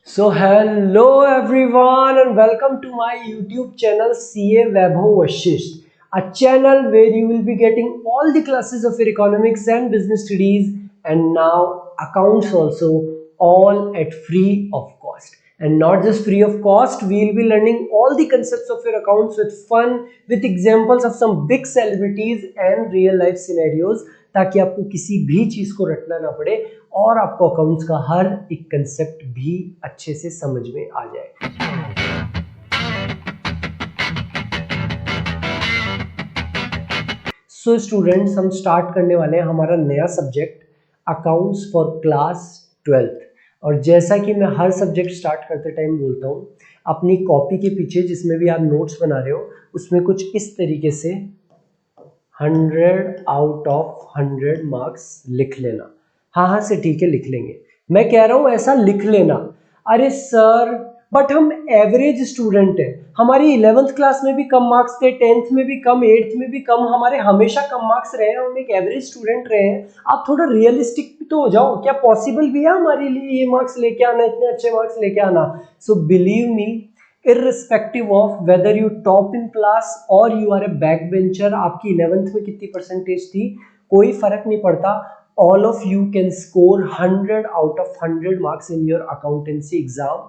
So hello everyone and welcome to my YouTube channel CA Vaibhav Vashisht, a channel where you will be getting all the classes of your economics and business studies and now accounts also, all at free of cost. And not just free of cost, we will be learning all the concepts of your accounts with fun, with examples of some big celebrities and real life scenarios, ताकि आपको किसी भी चीज को रटना ना पड़े और आपको अकाउंट्स का हर एक कंसेप्ट भी अच्छे से समझ में आ जाए। सो स्टूडेंट्स, हम स्टार्ट करने वाले हैं हमारा नया subject accounts for class 12th। और जैसा कि मैं हर सब्जेक्ट स्टार्ट करते टाइम बोलता हूँ, अपनी कॉपी के पीछे जिसमें भी आप नोट्स बना रहे हो उसमें कुछ इस तरीके से 100 आउट ऑफ 100 मार्क्स लिख लेना। हाँ से ठीक है, लिख लेंगे, मैं कह रहा हूं ऐसा लिख लेना। अरे सर बट हम एवरेज स्टूडेंट हैं, हमारी 11th क्लास में भी कम मार्क्स थे, 10th में भी कम, 8th में भी कम, हमारे हमेशा कम मार्क्स रहे हैं, हम एक एवरेज स्टूडेंट रहे हैं। आप थोड़ा रियलिस्टिक भी तो हो जाओ, क्या पॉसिबल भी है हमारे लिए ये मार्क्स लेके आना, इतने अच्छे मार्क्स लेके आना? So believe me, irrespective of whether you top in class or you are a backbencher, आपकी 11th में कितनी परसेंटेज थी कोई फर्क नहीं पड़ता। all of you can score 100 out of 100 marks in your accountancy exam.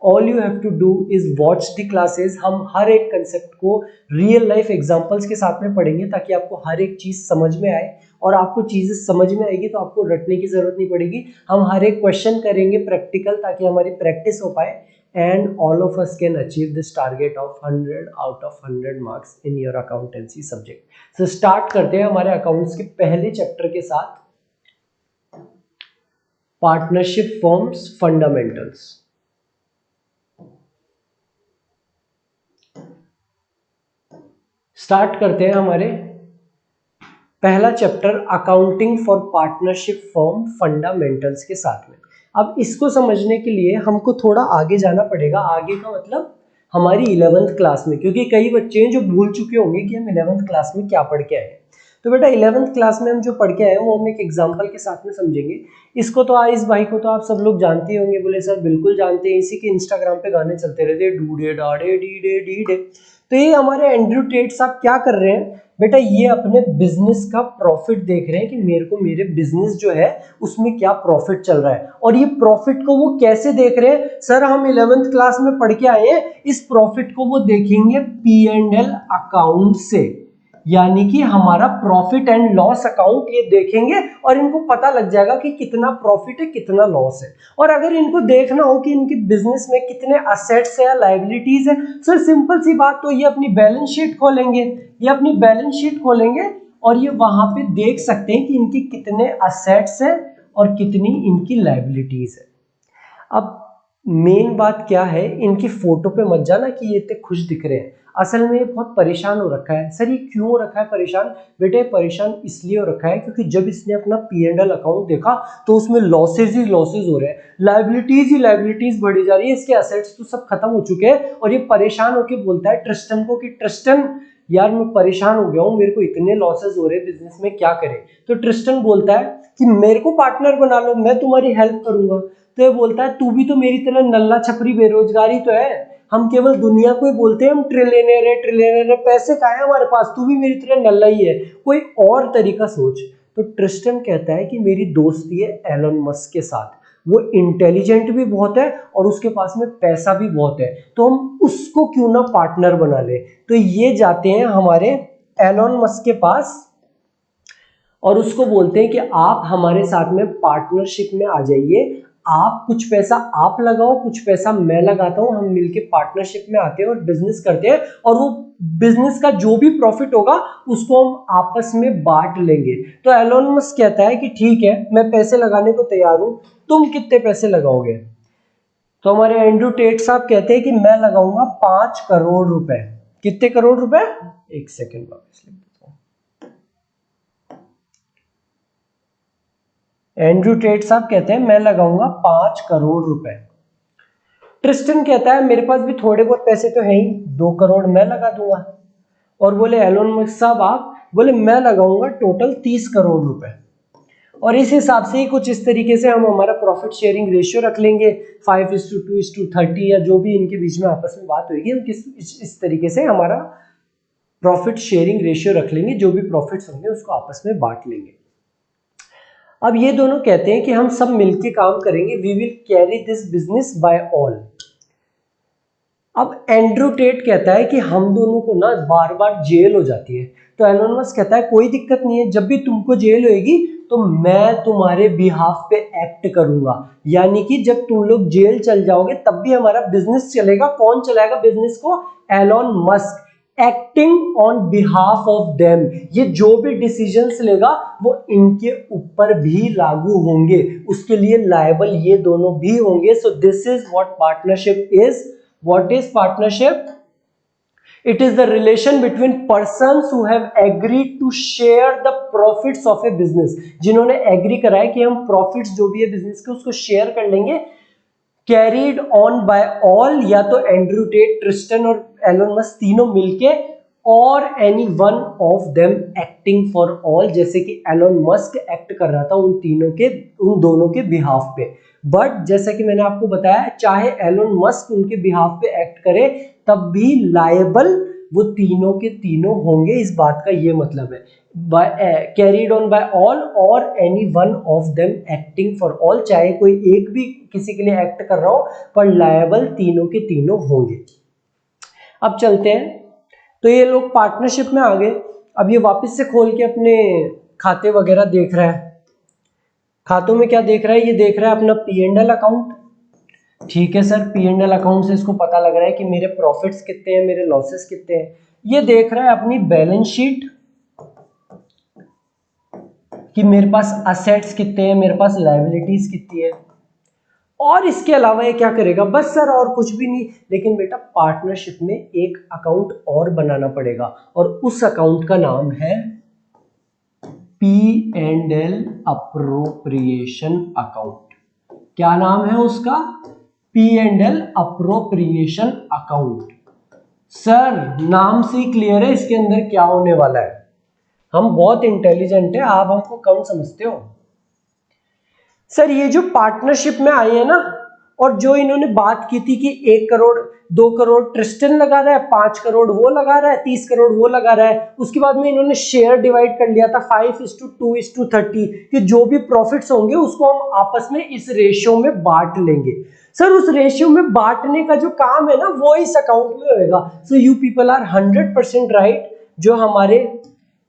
all you have to do is watch the classes। हम हर एक कंसेप्ट को रियल लाइफ एग्जांपल्स के साथ में पढ़ेंगे ताकि आपको हर एक चीज समझ में आए, और आपको चीजें समझ में आएगी तो आपको रटने की जरूरत नहीं पड़ेगी। हम हर एक क्वेश्चन करेंगे प्रैक्टिकल ताकि हमारी प्रैक्टिस हो पाए and all of us can achieve this target of 100 out of 100 marks in your accountancy subject. So start करते हैं हमारे अकाउंट्स के पहले चैप्टर के साथ, पार्टनरशिप फॉर्म्स फंडामेंटल्स। स्टार्ट करते हैं हमारे पहला chapter accounting for partnership form fundamentals के साथ में। अब इसको समझने के लिए हमको थोड़ा आगे जाना पड़ेगा। आगे का मतलब हमारी 11th क्लास में, क्योंकि कई बच्चे हैं जो भूल चुके होंगे कि हम 11th क्लास में क्या पढ़ के आए हैं। तो बेटा 11th क्लास में हम जो पढ़ के आए हैं वो हम एक एग्जाम्पल के साथ में समझेंगे। इसको तो इस भाई को तो आप सब लोग जानते ही होंगे। बोले सर बिल्कुल जानते हैं, इसी के इंस्टाग्राम पे गाने चलते रहते हैं, डूडे डाडे डीडे डीडे। तो ये हमारे एंड्रयू टेट साहब क्या कर रहे हैं बेटा, ये अपने बिजनेस का प्रॉफिट देख रहे हैं कि मेरे को मेरे बिजनेस जो है उसमें क्या प्रॉफिट चल रहा है। और ये प्रॉफिट को वो कैसे देख रहे हैं? सर हम 11th क्लास में पढ़ के आए हैं, इस प्रॉफिट को वो देखेंगे P&L अकाउंट से, यानी कि हमारा प्रॉफिट एंड लॉस अकाउंट ये देखेंगे और इनको पता लग जाएगा कि कितना प्रॉफिट है कितना लॉस है। और अगर इनको देखना हो कि इनकी बिजनेस में कितने असेट्स है या लायबिलिटीज है, सर सिंपल सी बात, तो ये अपनी बैलेंस शीट खोलेंगे, ये अपनी बैलेंस शीट खोलेंगे और ये वहां पे देख सकते हैं कि इनकी कितने असेट्स है और कितनी इनकी लायबिलिटीज है। अब मेन बात क्या है, इनकी फोटो पे मत जाना कि ये इतने खुश दिख रहे हैं, असल में ये बहुत परेशान हो रखा है। सर ये क्यों हो रखा है परेशान? बेटे परेशान इसलिए हो रखा है क्योंकि जब इसने अपना P&L अकाउंट देखा तो उसमें लॉसेज ही लॉसेज हो रहे हैं, लायबिलिटीज ही लायबिलिटीज बढ़ी जा रही है, इसके असेट्स तो सब खत्म हो चुके हैं। और ये परेशान होकर बोलता है ट्रिस्टन को कि ट्रिस्टन यार मैं परेशान हो गया हूँ, मेरे को इतने लॉसेज हो रहे हैं बिजनेस में, क्या करें? तो ट्रिस्टन बोलता है कि मेरे को पार्टनर बना लो, मैं तुम्हारी हेल्प करूंगा। तो ये बोलता है तू भी तो मेरी तरह नल्ला छपरी बेरोजगारी तो है, हम केवल दुनिया को ही बोलते हैं हम ट्रिलियनर है, पैसे कहाँ है हमारे पास, तू भी मेरी तरह नल्ला ही है, कोई और तरीका सोच। तो ट्रिस्टन कहता है कि मेरी दोस्ती है एलन मस्क के साथ, वो इंटेलिजेंट भी बहुत है और उसके पास में पैसा भी बहुत है, तो हम उसको क्यों ना पार्टनर बना ले। तो ये जाते हैं हमारे एलन मस्क के पास और उसको बोलते हैं कि आप हमारे साथ में पार्टनरशिप में आ जाइए, आप कुछ पैसा आप लगाओ, कुछ पैसा मैं लगाता हूं, हम मिलके पार्टनरशिप में आते हैं और बिजनेस करते हैं, और वो बिजनेस का जो भी प्रॉफिट होगा उसको हम आपस में बांट लेंगे। तो एलोन मस्क कहता है कि ठीक है मैं पैसे लगाने को तैयार हूं, तुम कितने पैसे लगाओगे? तो हमारे एंड्रयू टेट साहब कहते हैं कि मैं लगाऊंगा 5 करोड़ रुपए। कितने करोड़ रुपए? एक सेकेंड वापस लिख देता हूं। एंड्रयू टेट साहब कहते हैं मैं लगाऊंगा 5 करोड़ रुपए। ट्रिस्टन कहता है मेरे पास भी थोड़े बहुत पैसे तो हैं ही, 2 करोड़ मैं लगा दूंगा। और बोले एलोन मस्क साहब आप? बोले मैं लगाऊंगा टोटल 30 करोड़ रुपए। और इस हिसाब से ही कुछ इस तरीके से हम हमारा प्रॉफिट शेयरिंग रेशियो रख लेंगे 5:2:30 या जो भी इनके बीच में आपस में बात होगी, हम इस तरीके से हमारा प्रॉफिट शेयरिंग रेशियो रख लेंगे, जो भी प्रॉफिट्स होंगे उसको आपस में बांट लेंगे। अब ये दोनों कहते हैं कि हम सब मिलके काम करेंगे, we will carry this business by all. अब एंड्रू टेट कहता है कि हम दोनों को ना बार बार जेल हो जाती है, तो एलोन मस्क कहता है कोई दिक्कत नहीं है, जब भी तुमको जेल होएगी तो मैं तुम्हारे बिहाफ पे एक्ट करूंगा, यानी कि जब तुम लोग जेल चल जाओगे तब भी हमारा बिजनेस चलेगा। कौन चलाएगा बिजनेस को? Elon Musk, acting on behalf of them. ये जो भी डिसीजंस लेगा वो इनके ऊपर भी लागू होंगे, उसके लिए लायबल ये दोनों भी होंगे। So this is what partnership is. What is partnership? It is the relation between persons who have agreed to share the profits of a business, जिन्होंने एग्री करा है कि हम प्रॉफिट्स जो भी है बिजनेस के उसको शेयर कर लेंगे। कैरीड ऑन बाय ऑल, या तो एंड्रू टेट, ट्रिस्टन और एलोन मस्क तीनों मिलके, और any one of them acting for all, जैसे कि एलोन मस्क एक्ट कर रहा था उन दोनों के बिहाफ पे। बट जैसा कि मैंने आपको बताया, चाहे एलोन मस्क उनके बिहाफ पे एक्ट करे तब भी लायबल वो तीनों के तीनों होंगे, इस बात का ये मतलब है। कैरीड ऑन बाय ऑल और any one of them acting for all, चाहे कोई एक भी किसी के लिए एक्ट कर रहा हो पर लायबल तीनों के तीनों होंगे। अब चलते हैं, तो ये लोग पार्टनरशिप में आ गए। अब ये वापस से खोल के अपने खाते वगैरह देख रहा है। खातों में क्या देख रहा है? ये देख रहा है अपना P&L अकाउंट। ठीक है सर, P&L अकाउंट से इसको पता लग रहा है कि मेरे प्रॉफिट्स कितने हैं, मेरे लॉसेस कितने हैं। ये देख रहा है अपनी बैलेंस शीट कि मेरे पास असेट्स कितने हैं, मेरे पास लायबिलिटीज कितनी है। और इसके अलावा ये क्या करेगा? बस सर और कुछ भी नहीं, लेकिन बेटा पार्टनरशिप में एक अकाउंट और बनाना पड़ेगा, और उस अकाउंट का नाम है P&L अप्रोप्रिएशन अकाउंट। क्या नाम है उसका? P&L appropriation account. सर नाम से ही क्लियर है इसके अंदर क्या होने वाला है। हम बहुत इंटेलिजेंट है, आप हमको कम समझते हो। सर ये जो पार्टनरशिप में आए हैं ना, और जो इन्होंने बात की थी कि 1 करोड़ 2 करोड़ ट्रिस्टन लगा रहा है, 5 करोड़ वो लगा रहा है, 30 करोड़ वो लगा रहा है, उसके बाद में इन्होंने शेयर डिवाइड कर लिया था 5:2:30 कि जो भी प्रॉफिट्स होंगे उसको हम आपस में इस रेशियो में बांट लेंगे। सर उस रेशियो में बांटने का जो काम है ना वो इस अकाउंट में होगा। So you people are 100% right. जो हमारे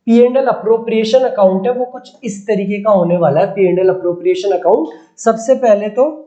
P&L अप्रोप्रिएशन अकाउंट है वो कुछ इस तरीके का होने वाला है। P&L अप्रोप्रिएशन अकाउंट, सबसे पहले तो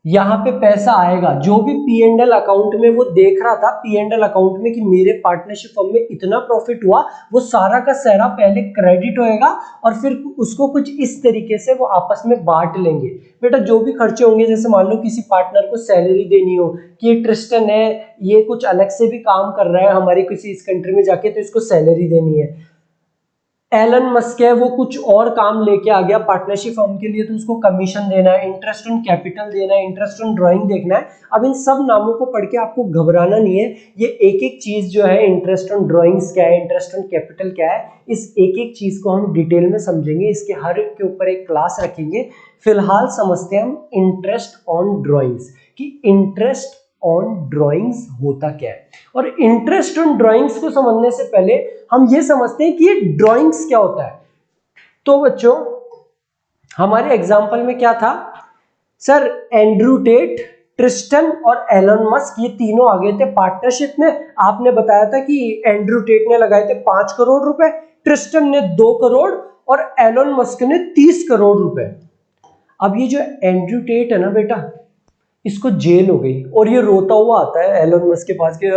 यहां पे पैसा आएगा, जो भी P&L अकाउंट में वो देख रहा था P&L अकाउंट में कि मेरे पार्टनरशिप फर्म में इतना प्रॉफिट हुआ, वो सारा का सारा पहले क्रेडिट होएगा और फिर उसको कुछ इस तरीके से वो आपस में बांट लेंगे। बेटा जो भी खर्चे होंगे, जैसे मान लो किसी पार्टनर को सैलरी देनी हो कि ये ट्रिस्टन है, ये कुछ अलग से भी काम कर रहा है हमारी किसी इस कंट्री में जाके, तो इसको सैलरी देनी है। एलन मस्क है, वो कुछ और काम लेके आ गया पार्टनरशिप फर्म के लिए, तो उसको कमीशन देना है, इंटरेस्ट ऑन कैपिटल देना है, इंटरेस्ट ऑन ड्राइंग देखना है। अब इन सब नामों को पढ़ के आपको घबराना नहीं है, ये एक एक चीज जो है, इंटरेस्ट ऑन ड्राइंग्स क्या है, इंटरेस्ट ऑन कैपिटल क्या है, इस एक एक चीज को हम डिटेल में समझेंगे, इसके हर एक के ऊपर एक क्लास रखेंगे। फिलहाल समझते हैं हम इंटरेस्ट ऑन ड्राइंग्स कि इंटरेस्ट ऑन ड्राइंग्स होता क्या है। और इंटरेस्ट ऑन ड्राइंग्स को समझने से पहले हम ये समझते हैं कि ये ड्राइंग्स क्या होता है। तो बच्चों हमारे एग्जाम्पल में क्या था? सर एंड्रू टेट, ट्रिस्टन और एलन मस्क ये तीनों आ गए थे पार्टनरशिप में। आपने बताया था कि एंड्रू टेट ने लगाए थे 5 करोड़ रुपए, ट्रिस्टन ने 2 करोड़ और एलन मस्क ने 30 करोड़ रुपए। अब ये जो एंड्रू टेट है ना बेटा, इसको जेल हो गई और ये रोता हुआ आता है एलन मस्क के पास कि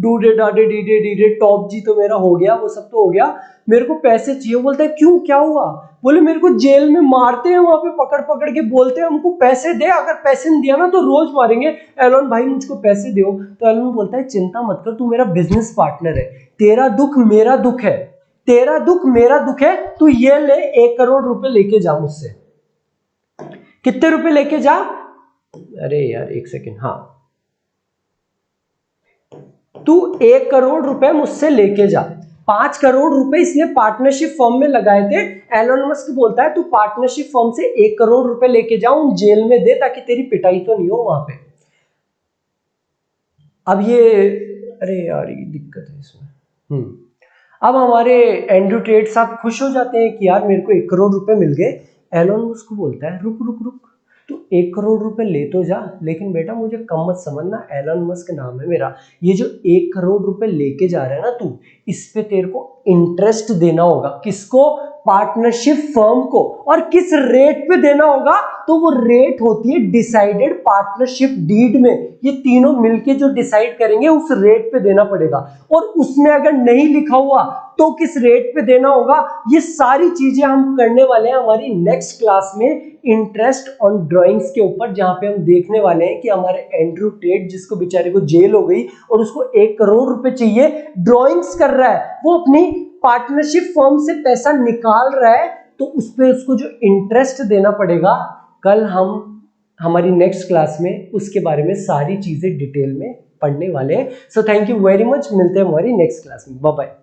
डूडे डाडे डीडे डीडे टॉप जी तो मेरा हो गया, वो सब तो हो गया, मेरे को पैसे चाहिए। बोलता है क्यों, क्या हुआ? बोले मेरे को जेल में मारते हैं, वहां पे पकड़ पकड़ के बोलते हैं हमको पैसे दे, अगर पैसे नहीं दिया ना तो रोज मारेंगे, एलन भाई मुझको पैसे दो। तो एलन बोलता है चिंता मत कर, तू मेरा बिजनेस पार्टनर है, तेरा दुख मेरा दुख है, तेरा दुख मेरा दुख है, तू ये ले 1 करोड़ रुपए लेके जा मुझसे। कितने रुपए लेके जा? अरे यार 1 सेकेंड, हाँ, तू 1 करोड़ रुपए मुझसे लेके जा। 5 करोड़ रुपए इसने पार्टनरशिप फर्म में लगाए थे। एलन मस्क बोलता है तू पार्टनरशिप फर्म से 1 करोड़ रुपए लेके जा, उन जेल में दे ताकि तेरी पिटाई तो नहीं हो वहां पे। अब ये अरे यार ये दिक्कत है इसमें। अब हमारे एंड्रू टेट साहब खुश हो जाते हैं कि यार मेरे को 1 करोड़ रुपए मिल गए। एलन मस्क बोलता है रुक रुक रुक, तू 1 करोड़ रुपए ले तो जा, लेकिन बेटा मुझे कम मत समझना, एलन मस्क नाम है मेरा। ये जो 1 करोड़ रुपए लेके जा रहा है ना तू, इस पे तेरे को इंटरेस्ट देना होगा। किसको? पार्टनरशिप फर्म को। और किस रेट पे देना होगा? तो वो रेट होती है डिसाइडेड पार्टनरशिप डीड में। ये तीनों मिलके जो डिसाइड करेंगे उस रेट पे देना पड़ेगा। और उसमें अगर नहीं लिखा हुआ तो किस रेट पे देना होगा, ये सारी चीजें हम करने वाले हैं हमारी नेक्स्ट क्लास में इंटरेस्ट ऑन ड्राइंग्स के ऊपर, जहां पे हम देखने वाले हैं कि हमारे एंड्रू टेट जिसको बेचारे को जेल हो गई और उसको 1 करोड़ रुपए चाहिए, ड्राइंग्स कर रहा है, वो अपनी पार्टनरशिप फर्म से पैसा निकाल रहा है, तो उस पे उसको जो इंटरेस्ट देना पड़ेगा, कल हम हमारी नेक्स्ट क्लास में उसके बारे में सारी चीजें डिटेल में पढ़ने वाले हैं। So thank you very much, मिलते हैं हमारी नेक्स्ट क्लास में, बाय बाय।